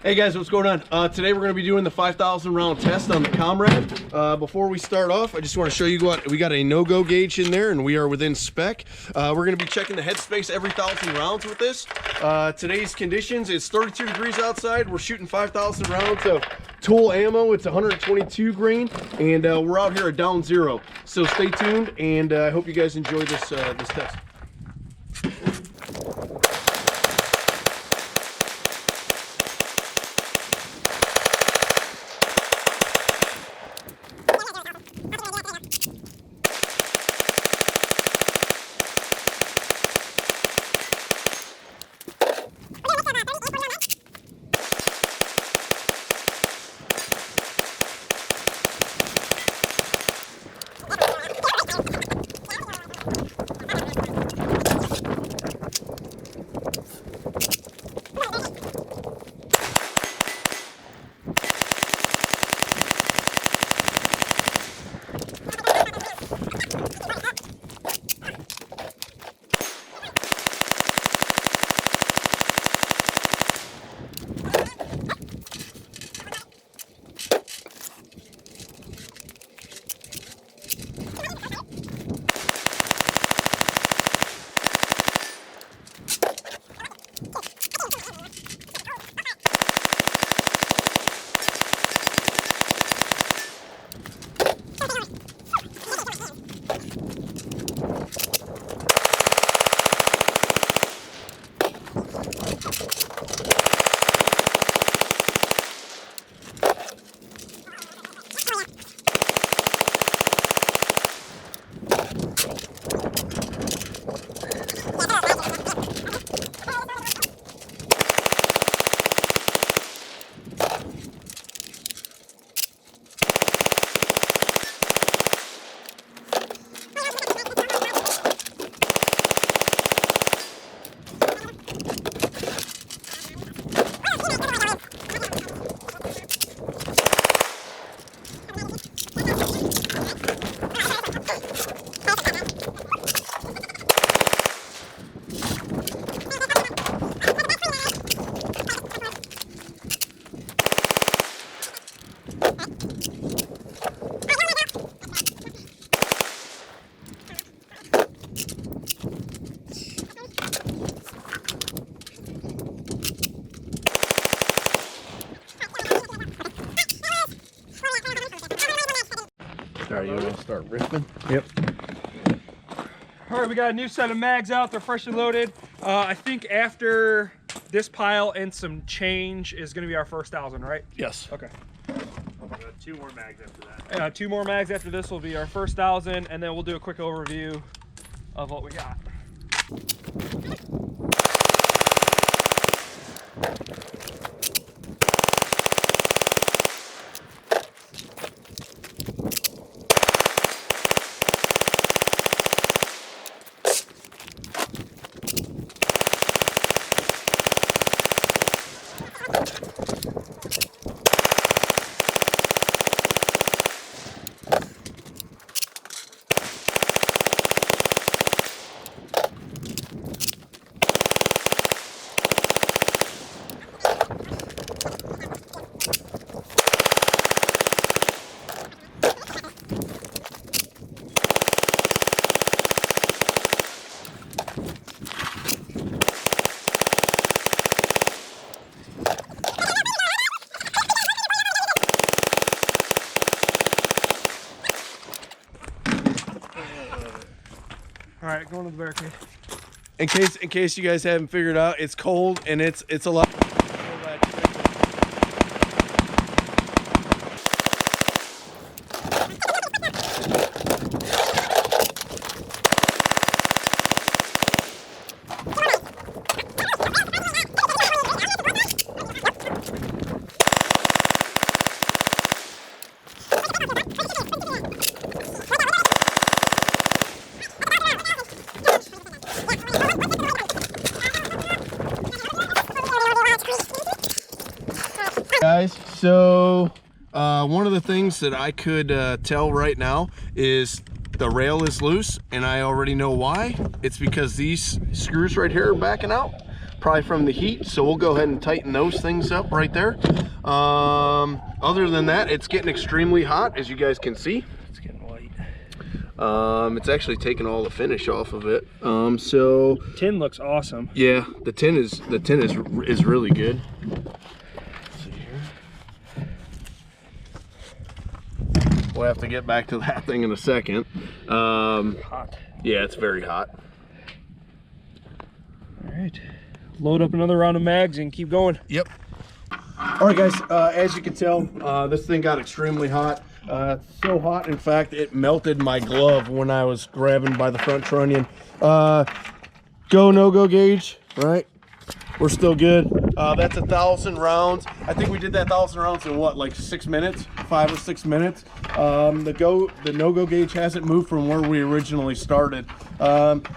Hey guys, what's going on? Today we're going to be doing the 5,000 round test on the Comrade. Before we start off, I just want to show you what we got. A no-go gauge in there and we are within spec. We're going to be checking the headspace every 1,000 rounds with this. Today's conditions, it's 32 degrees outside. We're shooting 5,000 rounds of TulAmmo. It's 122 grain and we're out here at down zero. So stay tuned and I hope you guys enjoy this test. Alright, you want to start ripping? Yep. Alright, we got a new set of mags out. They're freshly loaded. I think after this pile and some change is going to be our first 1,000, right? Yes. Okay. Two more mags after that. 2 more mags after this will be our first 1,000, and then we'll do a quick overview of what we got. All right, going to the barricade. In case you guys haven't figured out, it's cold and it's a lot. Guys, so one of the things that I could tell right now is the rail is loose, and I already know why. It's because these screws right here are backing out. probably from the heat. So we'll go ahead and tighten those things up right there. Other than that, it's getting extremely hot, as you guys can see. It's getting white. It's actually taking all the finish off of it. So tin looks awesome. yeah, the tin is really good. Let's see here. We'll have to get back to that thing in a second. Hot. Yeah, it's very hot. All right, load up another round of mags and keep going. Yep. All right, guys, as you can tell, this thing got extremely hot. So hot, in fact, it melted my glove when I was grabbing by the front trunnion. Go, no-go gauge, right? We're still good. That's 1,000 rounds. I think we did that 1,000 rounds in what, like 6 minutes? 5 or 6 minutes. The no-go gauge hasn't moved from where we originally started.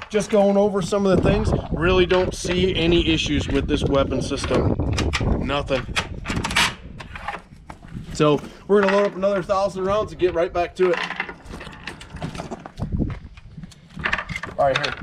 Just going over some of the things, really don't see any issues with this weapon system. Nothing. So we're gonna load up another 1,000 rounds and get right back to it. All right, here.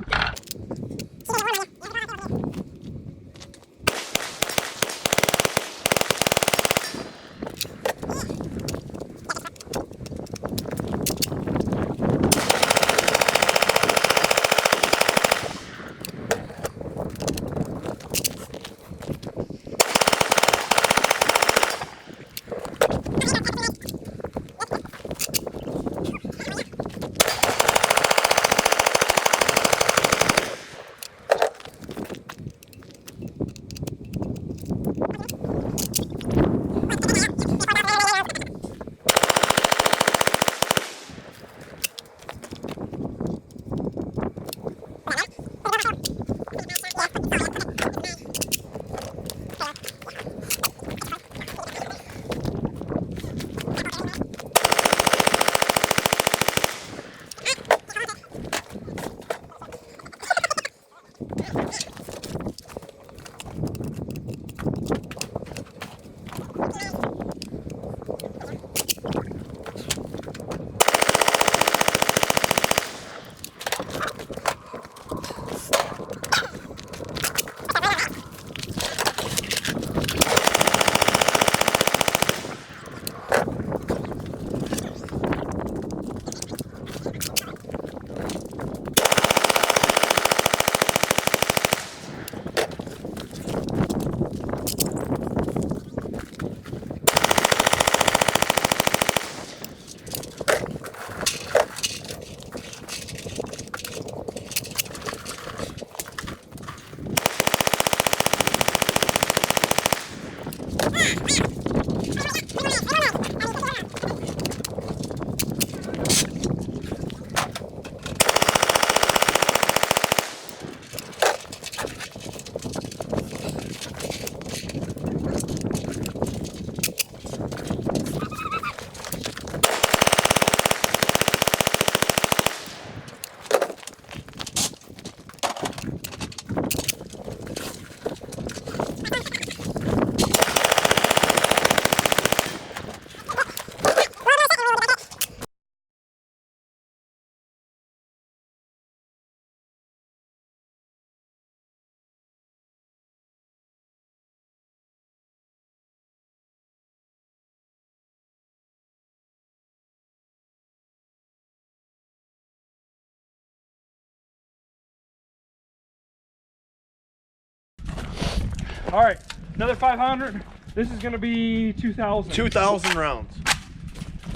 All right, another 500. This is gonna be 2,000. 2,000 rounds.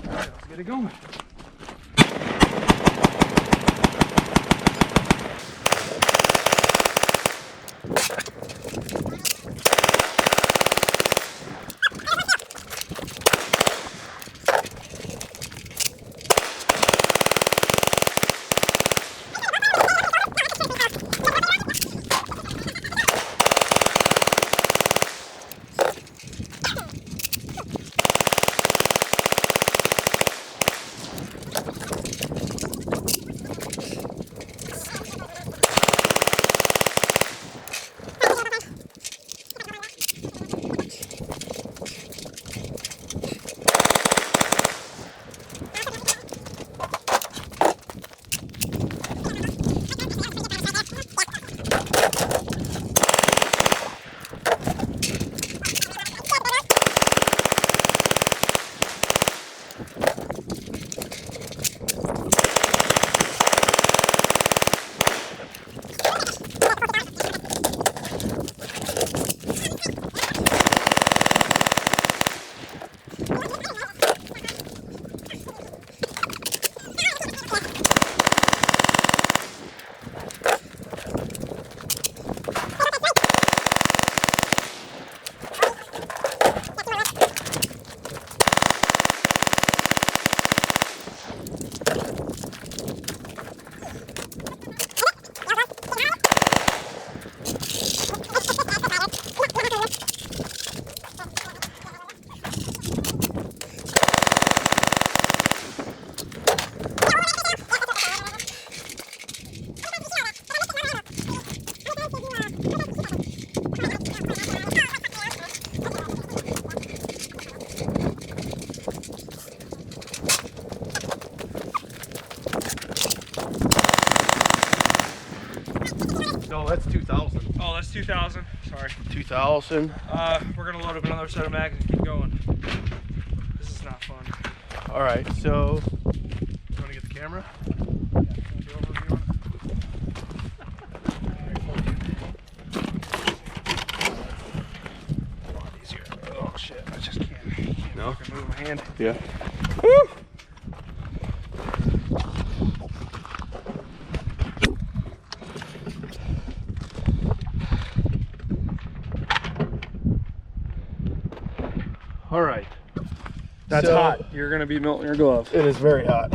All right, let's get it going. No, that's 2,000. Oh, that's 2,000. Sorry. 2,000. We're gonna load up another set of mags and keep going. This is not fun. All right, so you want to get the camera? Oh shit! I just can't. No. I can move my hand. Yeah. Woo! All right. That's So- hot. You're gonna be melting your glove. It is very hot.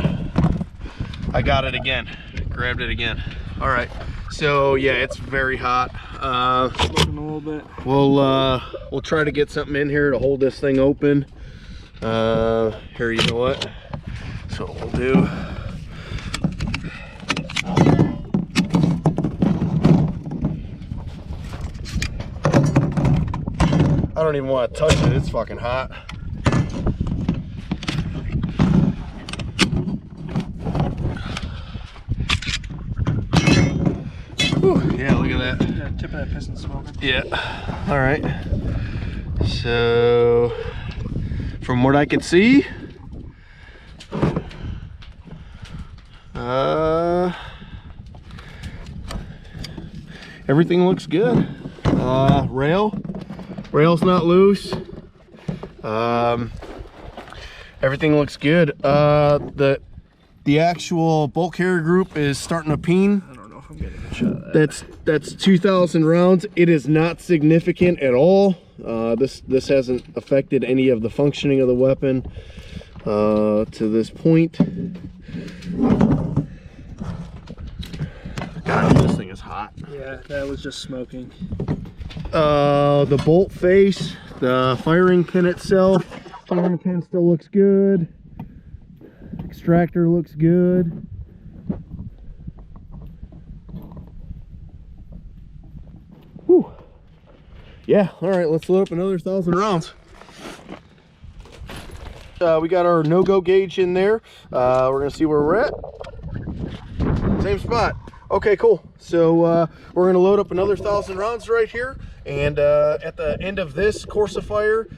I got it again. Grabbed it again. All right. So yeah, it's very hot. Looking a little bit. We'll try to get something in here to hold this thing open. Here, you know what? So what we'll do. I don't even want to touch it. It's fucking hot. Whew, yeah, look at that. Yeah, tip of that piston smoking. Yeah. All right. So, from what I can see, everything looks good. Rail's not loose. Everything looks good. The actual bolt carrier group is starting to peen. I don't know if I'm getting a shot of that. That's 2,000 rounds. It is not significant at all. This hasn't affected any of the functioning of the weapon to this point. God, this thing is hot. Yeah, that was just smoking. The bolt face, the firing pin itself, firing pin still looks good. Extractor looks good. Whew. Yeah, all right, let's load up another 1,000 rounds. We got our no-go gauge in there. We're gonna see where we're at. Same spot. Okay, cool. So we're gonna load up another 1,000 rounds right here. And at the end of this course of fire,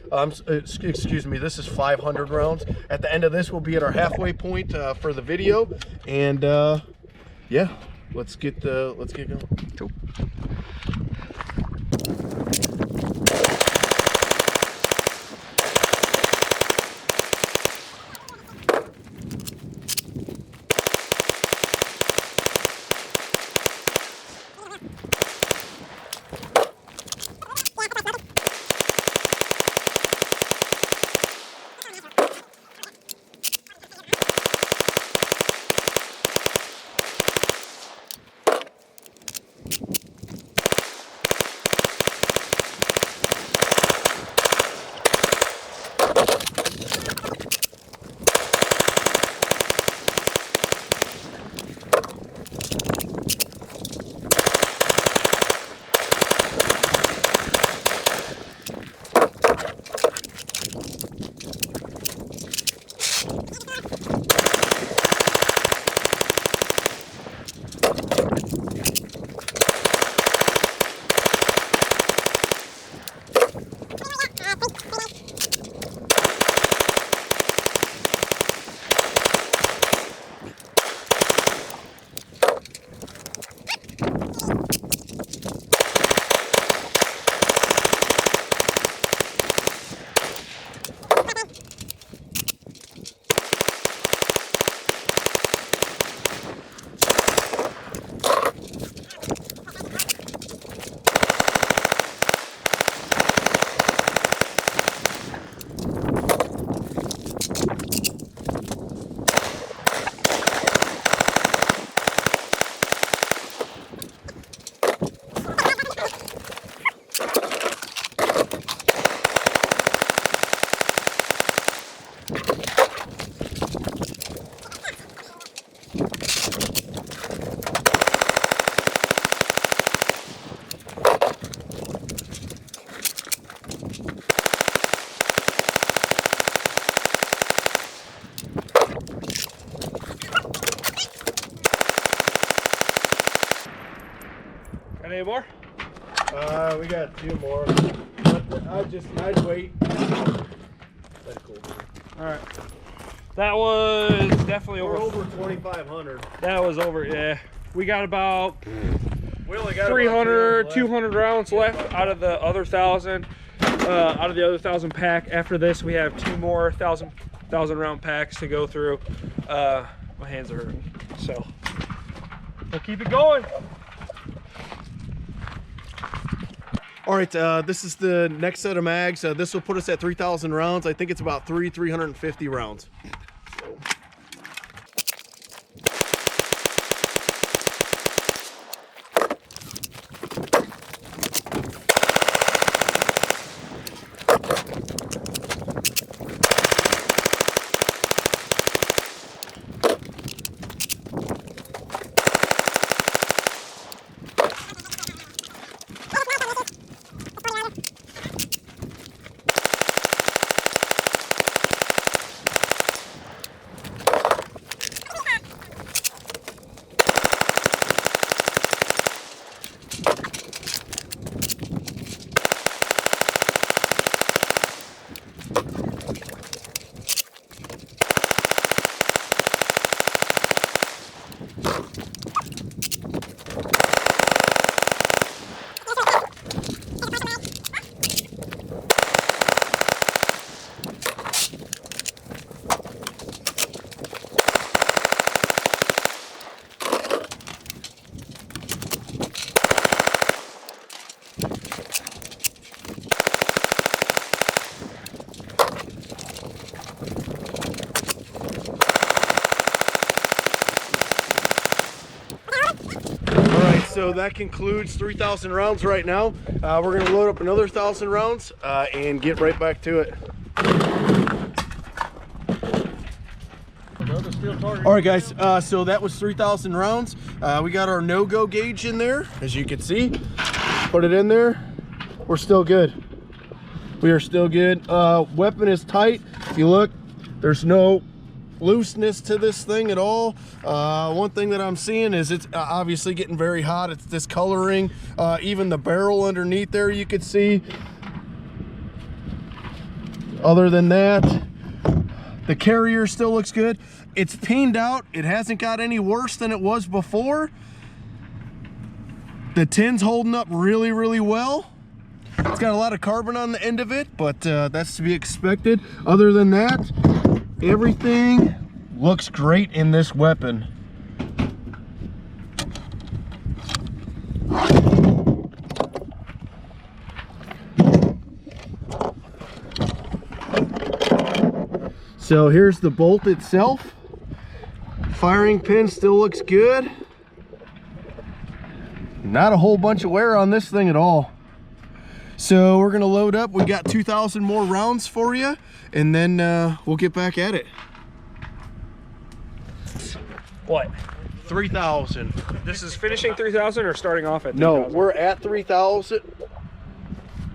excuse me, this is 500 rounds. At the end of this, we'll be at our halfway point for the video. And yeah, let's get going. Cool. Any more? We got 2 more. But I'd wait. That's cool. All right. That was definitely We're over 2,500. That was over, yeah. We got about We only got 300, about 200 rounds left out of the other 1,000. Out of the other 1,000 pack. After this, we have 2 more 1,000 round packs to go through. My hands are hurting, so we'll keep it going. All right, this is the next set of mags. This will put us at 3,000 rounds. I think it's about 350 rounds. So that concludes 3,000 rounds right now. We're going to load up another 1,000 rounds and get right back to it. All right, guys, so that was 3,000 rounds. We got our no-go gauge in there, as you can see. Put it in there. We're still good. We are still good. Weapon is tight. If you look, there's no looseness to this thing at all. One thing that I'm seeing is it's obviously getting very hot. It's discoloring. Even the barrel underneath there you could see. Other than that, the carrier still looks good. It's peened out. It hasn't got any worse than it was before. The tin's holding up really, really well. It's got a lot of carbon on the end of it, but that's to be expected. Other than that, everything looks great in this weapon. So here's the bolt itself. Firing pin still looks good. Not a whole bunch of wear on this thing at all. So we're gonna load up. We got 2,000 more rounds for you, and then we'll get back at it. What? 3,000. This is finishing 3,000 or starting off at 3,000? No, we're at 3,000.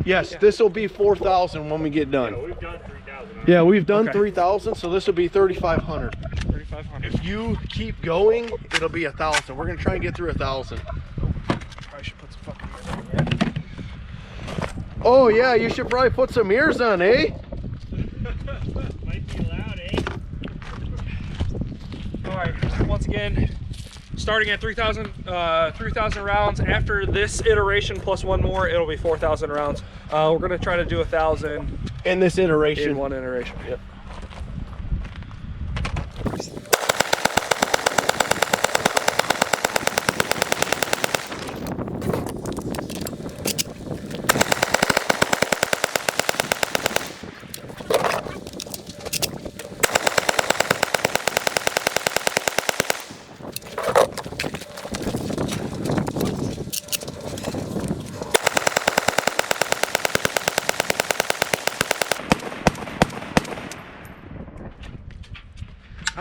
Yes, yeah. This will be 4,000 when we get done. Yeah, we've done 3,000. Yeah, we've done 3,000, so this will be 3,500. 3,500. If you keep going, it'll be 1,000. We're gonna try and get through 1,000. Probably should put some fucking ears on. Oh yeah, you should probably put some ears on, eh? Might be loud, eh? All right, once again, starting at 3,000 rounds. After this iteration plus one more, it'll be 4,000 rounds. We're gonna try to do 1,000 in this iteration. In one iteration. Yep.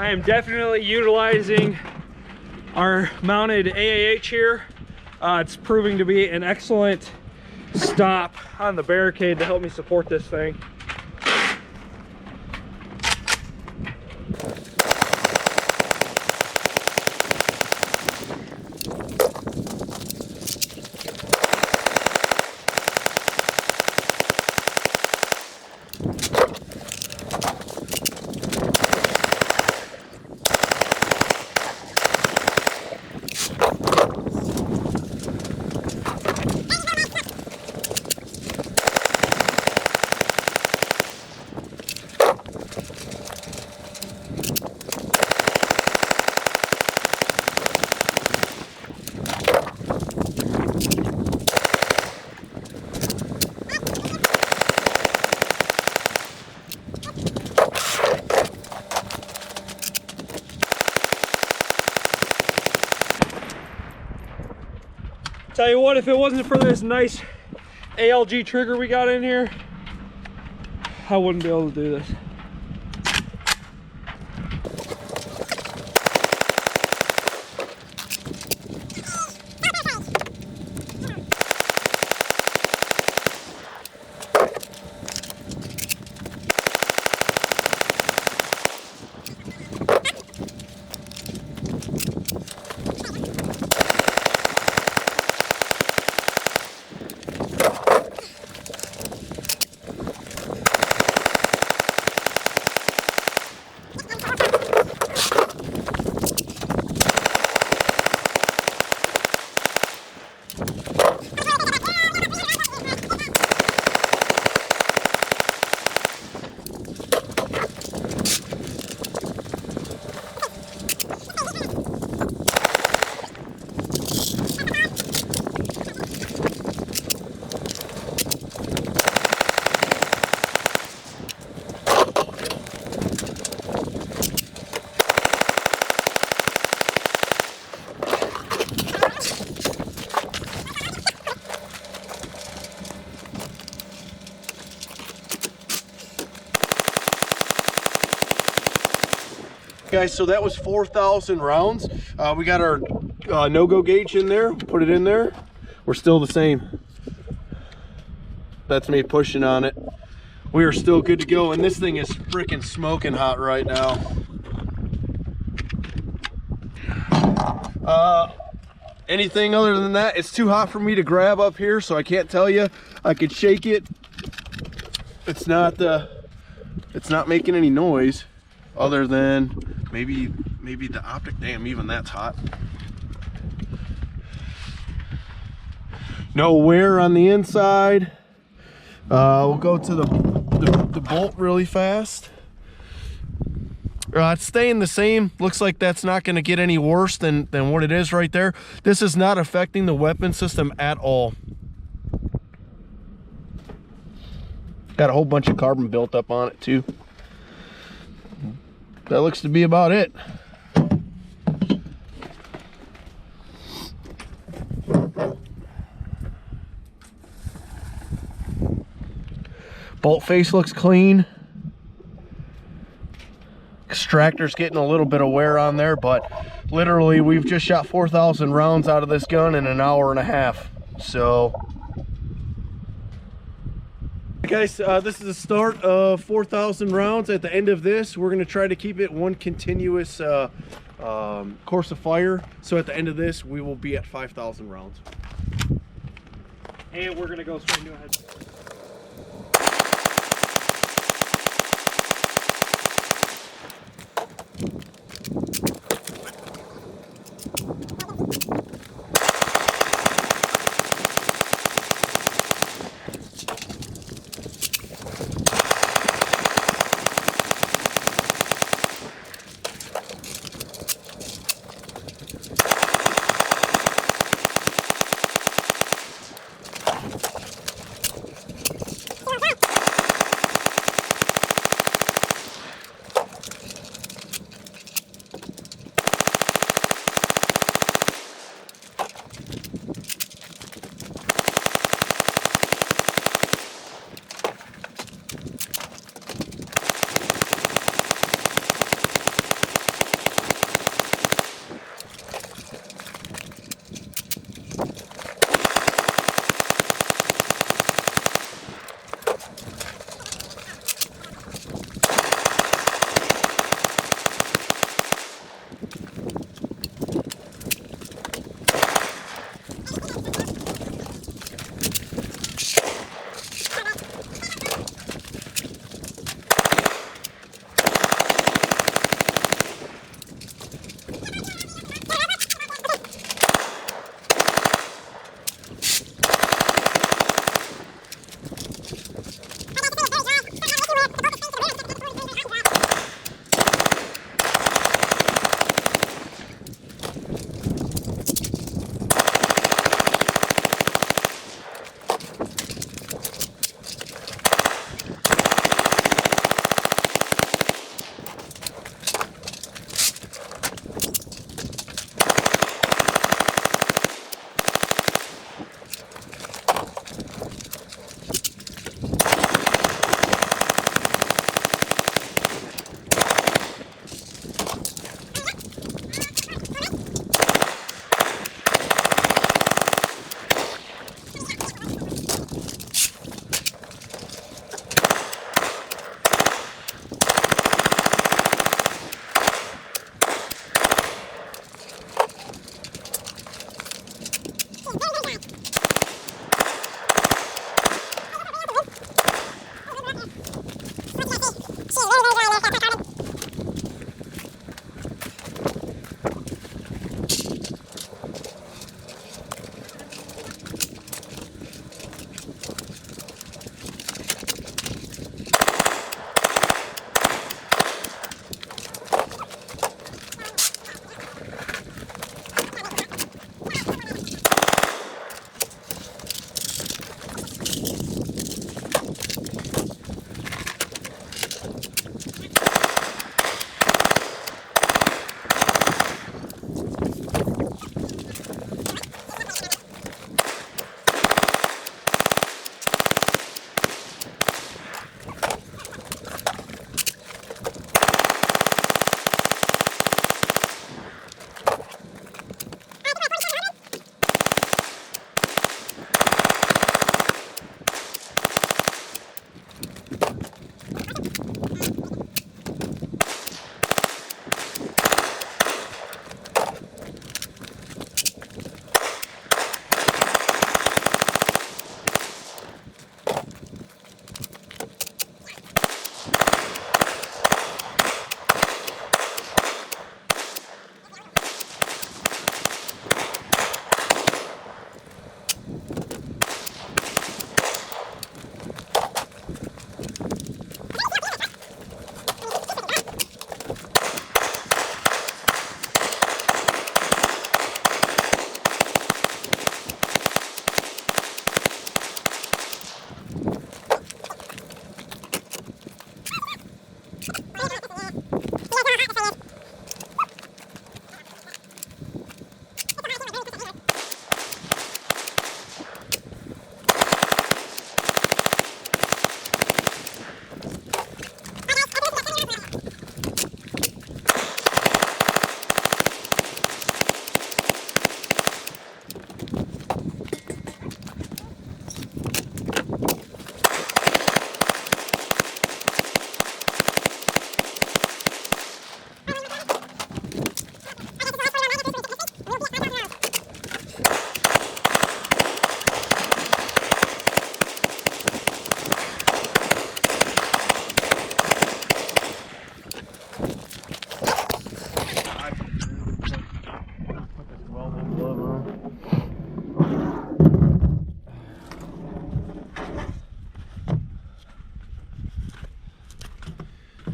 I am definitely utilizing our mounted AAH here. It's proving to be an excellent stop on the barricade to help me support this thing. Tell you what, if it wasn't for this nice ALG trigger we got in here, I wouldn't be able to do this. Guys, so that was 4,000 rounds. We got our no-go gauge in there, put it in there. We're still the same. That's me pushing on it. We are still good to go, and this thing is freaking smoking hot right now. Anything other than that, it's too hot for me to grab up here, so I can't tell you. I could shake it. It's not making any noise other than maybe the optic. Damn, even that's hot. No wear on the inside. We'll go to the bolt really fast. It's staying the same. Looks like that's not going to get any worse than what it is right there. This is not affecting the weapon system at all. Got a whole bunch of carbon built up on it too. That looks to be about it. Bolt face looks clean. Extractor's getting a little bit of wear on there, but literally we've just shot 4,000 rounds out of this gun in an hour and a half. So guys, this is the start of 4,000 rounds. At the end of this, we're going to try to keep it one continuous course of fire. So at the end of this, we will be at 5,000 rounds. And we're going to go straight into a head.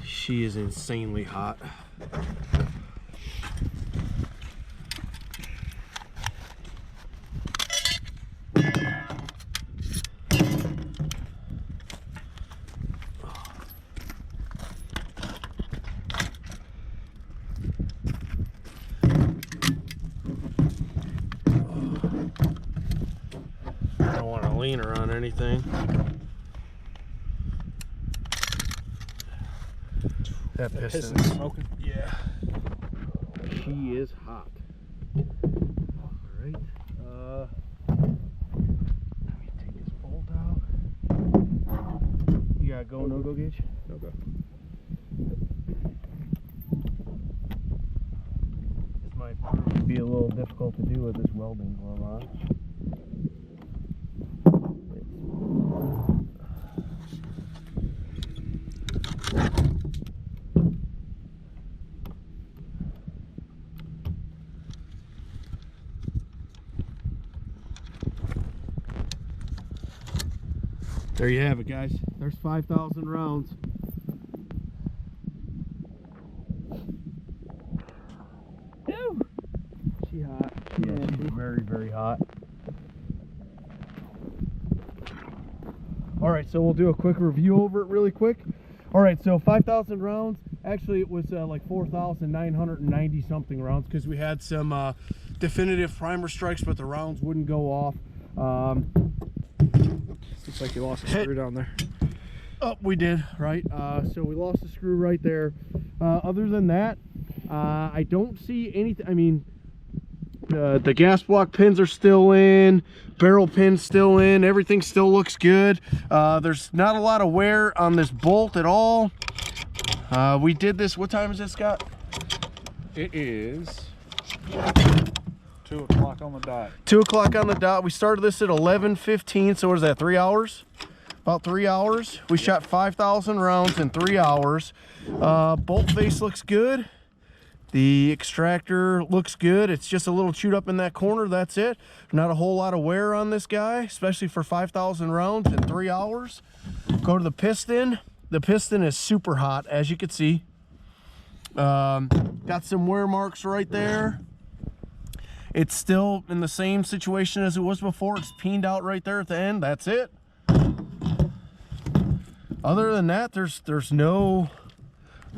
She is insanely hot. I don't want to lean her on anything. That piston's smoking. Yeah. She is hot. Alright. Let me take this bolt out. You got go, no go gauge? No go. This might be a little difficult to do with this welding glove on. There you have it, guys. There's 5,000 rounds. Ew. She hot. Yeah, she's very, very hot. All right, so we'll do a quick review over it really quick. All right, so 5,000 rounds. Actually, it was like 4,990 something rounds because we had some definitive primer strikes, but the rounds wouldn't go off. Looks like you lost a screw down there. Oh, we did, right? So we lost the screw right there. Other than that, I don't see anything. I mean, the gas block pins are still in, barrel pins still in, everything still looks good. There's not a lot of wear on this bolt at all. We did this, what time is this, Scott? It is 2 o'clock on the dot. 2 o'clock on the dot. We started this at 11:15, so what is that, 3 hours? About 3 hours. We shot 5,000 rounds in 3 hours. Bolt face looks good. The extractor looks good. It's just a little chewed up in that corner, that's it. Not a whole lot of wear on this guy, especially for 5,000 rounds in 3 hours. Go to the piston. The piston is super hot, as you can see. Got some wear marks right there. It's still in the same situation as it was before. It's peened out right there at the end. That's it. Other than that, there's no...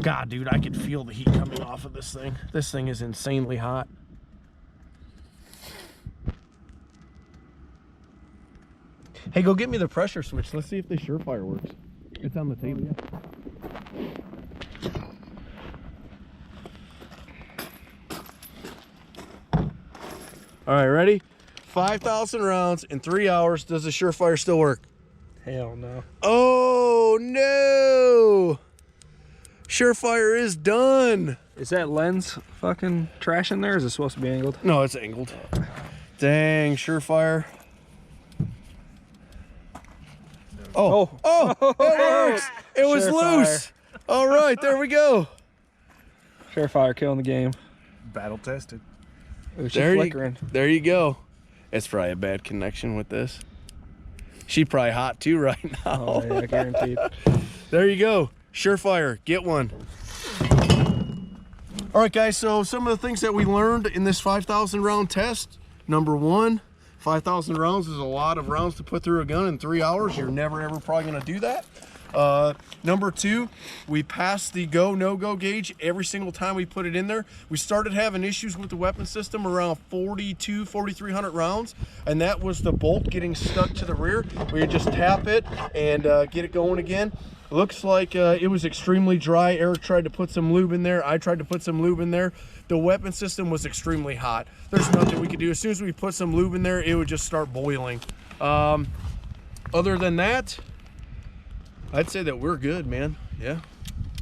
God, dude, I could feel the heat coming off of this thing. This thing is insanely hot. Hey, go get me the pressure switch. Let's see if the Surefire works. It's on the table. All right, ready? 5,000 rounds in 3 hours. Does the Surefire still work? Hell no. Oh, no. Surefire is done. Is that lens fucking trash in there? Or is it supposed to be angled? No, it's angled. Dang, Surefire. Oh, it works. It was Surefire. loose. All right, there we go. Surefire killing the game. Battle tested. It was There just you, flickering. there you go. It's probably a bad connection with this. She's probably hot too right now. Oh yeah, guaranteed. There you go. Surefire, get one. All right, guys, so some of the things that we learned in this 5,000 round test. Number one, 5,000 rounds is a lot of rounds to put through a gun in 3 hours. You're never, ever probably gonna do that. Number two, we passed the go, no-go gauge every single time we put it in there. We started having issues with the weapon system around 4,300 rounds, and that was the bolt getting stuck to the rear. We would just tap it and get it going again. Looks like it was extremely dry. Eric tried to put some lube in there. I tried to put some lube in there. The weapon system was extremely hot. There's nothing we could do. As soon as we put some lube in there, it would just start boiling. Other than that, I'd say that we're good, man. Yeah,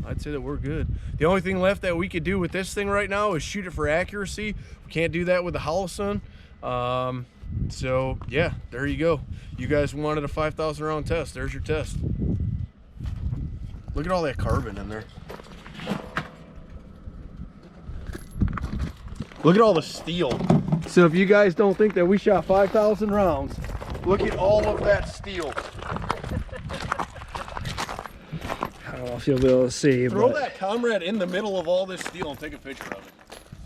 I'd say that we're good. The only thing left that we could do with this thing right now is shoot it for accuracy. We can't do that with the Holosun. So yeah, there you go. You guys wanted a 5,000 round test. There's your test. Look at all that carbon in there. Look at all the steel. So if you guys don't think that we shot 5,000 rounds, look at all of that steel. I don't know if you'll be able to see. Throw but... that Comrade in the middle of all this steel and take a picture of it.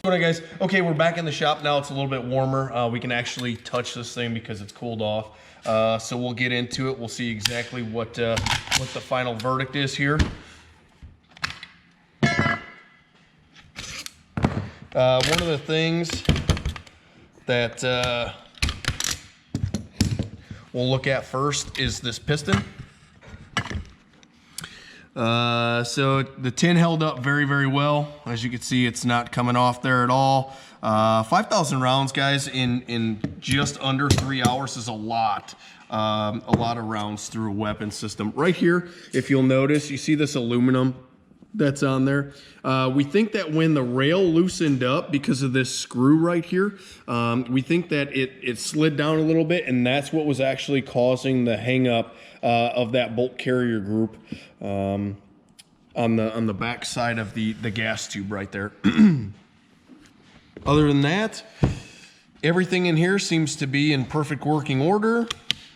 All right, guys. Okay, we're back in the shop now. It's a little bit warmer. We can actually touch this thing because it's cooled off. So we'll get into it. We'll see exactly what the final verdict is here. One of the things that we'll look at first is this piston. So the tin held up very, very well. As you can see, it's not coming off there at all. 5,000 rounds, guys, in just under 3 hours is a lot of rounds through a weapon system. Right here, if you'll notice, you see this aluminum that's on there. We think that when the rail loosened up because of this screw right here, we think that it slid down a little bit, and that's what was actually causing the hang up of that bolt carrier group on the back side of the gas tube right there. Other than that, everything in here seems to be in perfect working order.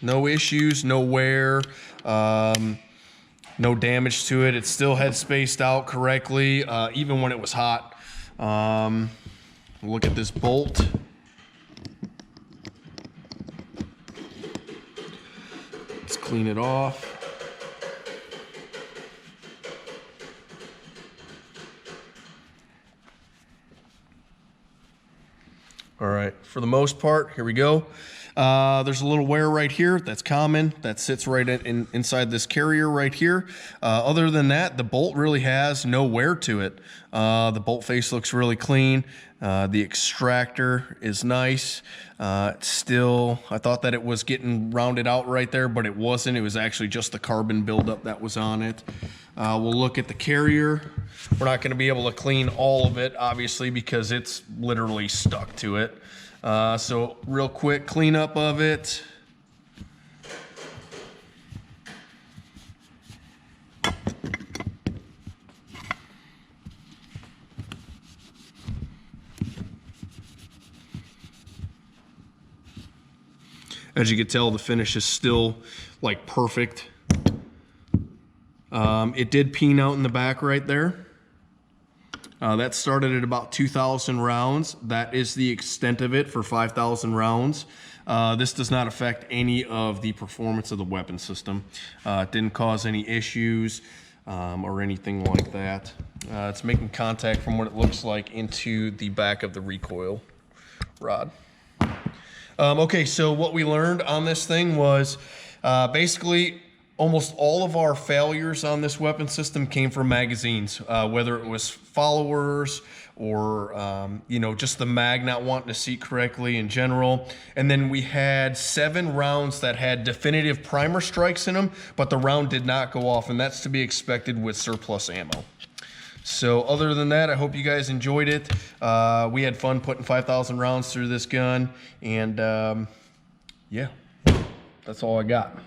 No issues, no wear, no damage to it. It still had spaced out correctly, even when it was hot. Look at this bolt. Let's clean it off. All right, for the most part, here we go. There's a little wear right here. That's common. That sits right inside this carrier right here. Other than that, the bolt really has no wear to it. The bolt face looks really clean. The extractor is nice. Still, I thought that it was getting rounded out right there, but it wasn't. It was actually just the carbon buildup that was on it. We'll look at the carrier. We're not going to be able to clean all of it, obviously, because it's literally stuck to it. So real quick cleanup of it. As you can tell, the finish is still like perfect. It did peen out in the back right there. That started at about 2,000 rounds. That is the extent of it for 5,000 rounds. This does not affect any of the performance of the weapon system. It didn't cause any issues or anything like that. It's making contact from what it looks like into the back of the recoil rod. Okay, so what we learned on this thing was basically almost all of our failures on this weapon system came from magazines, whether it was followers or you know, just the mag not wanting to seat correctly in general. And then we had 7 rounds that had definitive primer strikes in them, but the round did not go off, and that's to be expected with surplus ammo. So other than that, I hope you guys enjoyed it. We had fun putting 5,000 rounds through this gun, and yeah, that's all I got.